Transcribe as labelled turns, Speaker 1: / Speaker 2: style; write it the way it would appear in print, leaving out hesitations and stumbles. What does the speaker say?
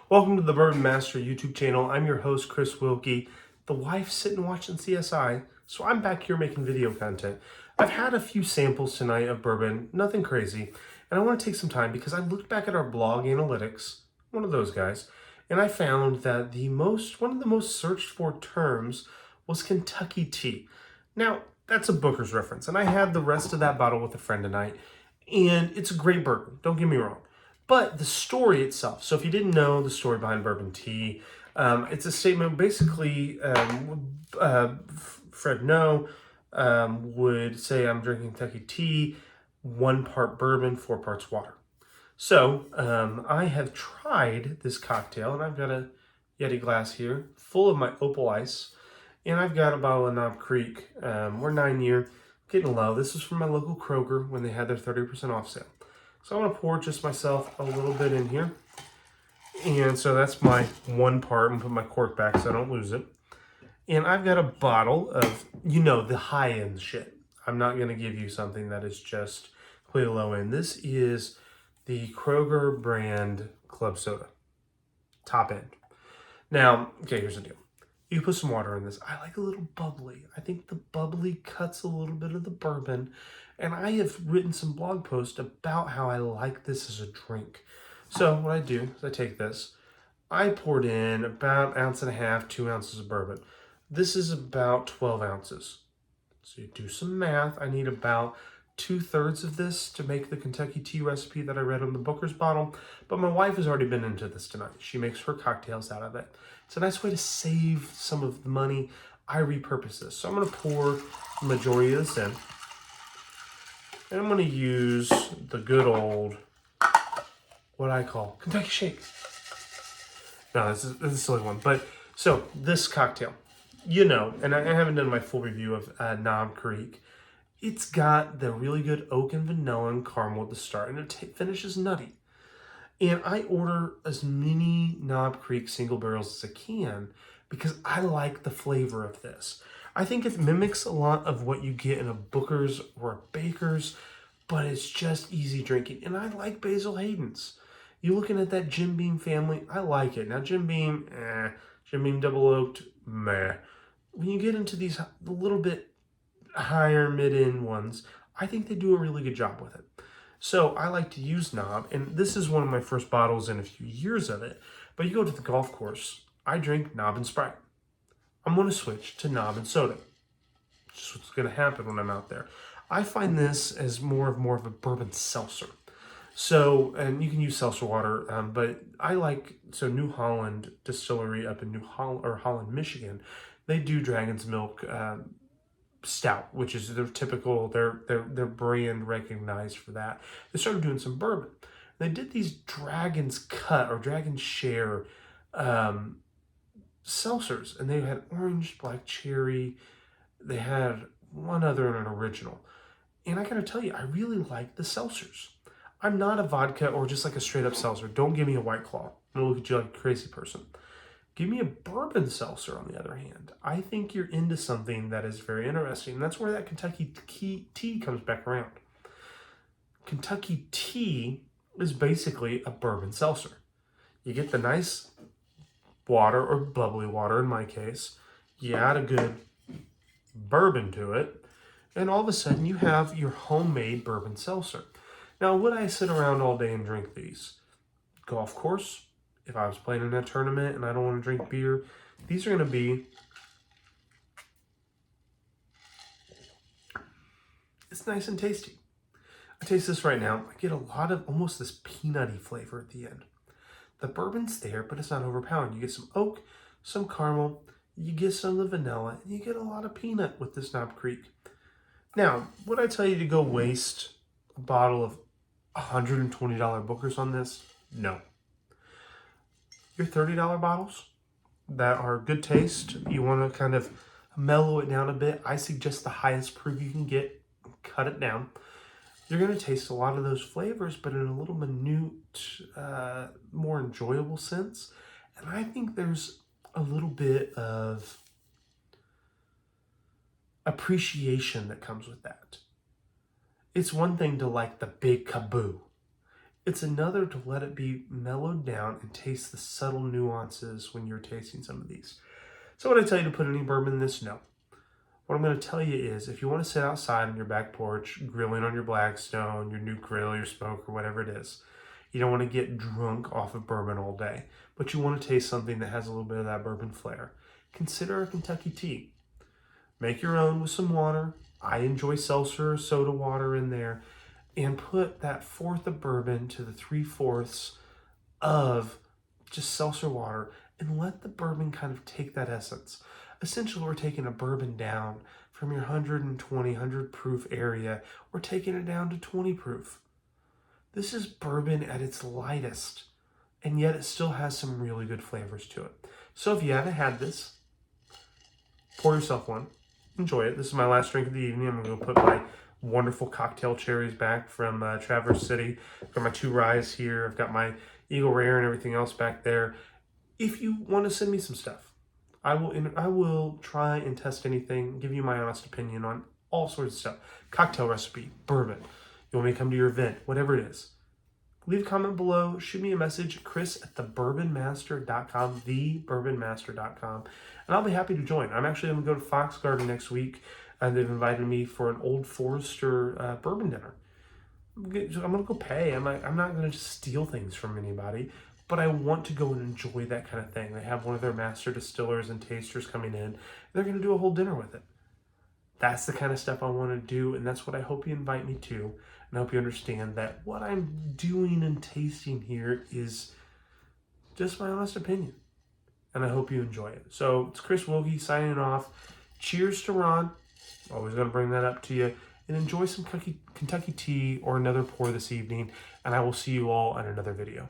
Speaker 1: Welcome to the Bourbon Master YouTube channel. I'm your host, Chris Wilkie. The wife's sitting watching CSI, so I'm back here making video content. I've had a few samples tonight of bourbon, nothing crazy, and I want to take some time because I looked back at our blog analytics, one of those guys, and I found that one of the most searched for terms was Kentucky tea. Now, that's a Booker's reference, and I had the rest of that bottle with a friend tonight, and it's a great bourbon, don't get me wrong. But the story itself, so if you didn't know the story behind bourbon tea, it's a statement basically, Fred No would say, I'm drinking Kentucky tea, 1 part bourbon, 4 parts water. So I have tried this cocktail, and I've got a Yeti glass here full of my Opal Ice, and I've got a bottle of Knob Creek. We're 9-year, getting low. This is from my local Kroger when they had their 30% off sale. So I'm going to pour just myself a little bit in here. And so that's my 1 part. I'm going to put my cork back so I don't lose it. And I've got a bottle of, the high-end shit. I'm not going to give you something that is just completely low-end. This is the Kroger brand club soda. Top end. Now, okay, here's the deal. You put some water in this. I like a little bubbly. I think the bubbly cuts a little bit of the bourbon. And I have written some blog posts about how I like this as a drink. So what I do is I take this. I poured in about 1.5 ounces, 2 ounces of bourbon. This is about 12 ounces. So you do some math. I need about 2/3 of this to make the Kentucky tea recipe that I read on the Booker's bottle. But my wife has already been into this tonight. She makes her cocktails out of it. It's a nice way to save some of the money. I repurpose this. So I'm going to pour the majority of this in. And I'm going to use the good old, what I call Kentucky Shake. No, this is a silly one. But so this cocktail, and I haven't done my full review of Knob Creek. It's got the really good oak and vanilla and caramel at the start, and it finishes nutty. And I order as many Knob Creek single barrels as I can because I like the flavor of this. I think it mimics a lot of what you get in a Booker's or a Baker's, but it's just easy drinking. And I like Basil Hayden's. You looking at that Jim Beam family, I like it. Now Jim Beam double oaked, meh. When you get into these a little bit higher mid-end ones, I think they do a really good job with it. So I like to use Knob, and this is one of my first bottles in a few years of it. But you go to the golf course, I drink Knob and Sprite. I'm going to switch to Knob and soda. Just what's going to happen when I'm out there. I find this as more of a bourbon seltzer. So, and you can use seltzer water, but I like, New Holland Distillery up in Holland, Michigan, they do Dragon's Milk Stout, which is their typical, their brand recognized for that. They started doing some bourbon. They did these Dragon's Cut or Dragon Share seltzers, and they had orange, black cherry. They had one other in an original. And I gotta tell you, I really like the seltzers. I'm not a vodka or just like a straight up seltzer. Don't give me a White Claw. I'm gonna look at you like a crazy person. Give me a bourbon seltzer, on the other hand. I think you're into something that is very interesting. And that's where that Kentucky tea comes back around. Kentucky tea is basically a bourbon seltzer. You get the nice water, or bubbly water in my case. You add a good bourbon to it, and all of a sudden you have your homemade bourbon seltzer. Now, would I sit around all day and drink these? Golf course, if I was playing in a tournament and I don't want to drink beer, these are going to be, it's nice and tasty. I taste this right now. I get a lot of almost this peanutty flavor at the end. The bourbon's there, but it's not overpowering. You get some oak, some caramel, you get some of the vanilla, and you get a lot of peanut with this Knob Creek. Now, would I tell you to go waste a bottle of $120 Booker's on this? No. Your $30 bottles that are good taste, you want to kind of mellow it down a bit, I suggest the highest proof you can get, cut it down. You're going to taste a lot of those flavors, but in a little minute, more enjoyable sense. And I think there's a little bit of appreciation that comes with that. It's one thing to like the big kaboo. It's another to let it be mellowed down and taste the subtle nuances when you're tasting some of these. So would I tell you to put any bourbon in this? No. What I'm going to tell you is if you want to sit outside on your back porch, grilling on your Blackstone, your new grill, your smoke, or whatever it is, you don't want to get drunk off of bourbon all day, but you want to taste something that has a little bit of that bourbon flair, consider a Kentucky tea. Make your own with some water. I enjoy seltzer or soda water in there. And put that fourth of bourbon to the 3/4 of just seltzer water and let the bourbon kind of take that essence. Essentially, we're taking a bourbon down from your 120, 100 proof area. We're taking it down to 20 proof. This is bourbon at its lightest, and yet it still has some really good flavors to it. So if you haven't had this, pour yourself one. Enjoy it. This is my last drink of the evening. I'm going to put my wonderful cocktail cherries back from Traverse City. I've got my 2 ryes here. I've got my Eagle Rare and everything else back there. If you want to send me some stuff, I will try and test anything, give you my honest opinion on all sorts of stuff. Cocktail recipe, bourbon. You want me to come to your event, whatever it is. Leave a comment below. Shoot me a message, chris@thebourbonmaster.com, thebourbonmaster.com, and I'll be happy to join. I'm actually going to go to Fox Garden next week, and they've invited me for an Old Forester bourbon dinner. I'm going to go pay. I'm not going to just steal things from anybody, but I want to go and enjoy that kind of thing. They have one of their master distillers and tasters coming in. They're going to do a whole dinner with it. That's the kind of stuff I want to do, and that's what I hope you invite me to. And I hope you understand that what I'm doing and tasting here is just my honest opinion. And I hope you enjoy it. So it's Chris Wilkie signing off. Cheers to Ron. Always going to bring that up to you. And enjoy some Kentucky tea or another pour this evening. And I will see you all in another video.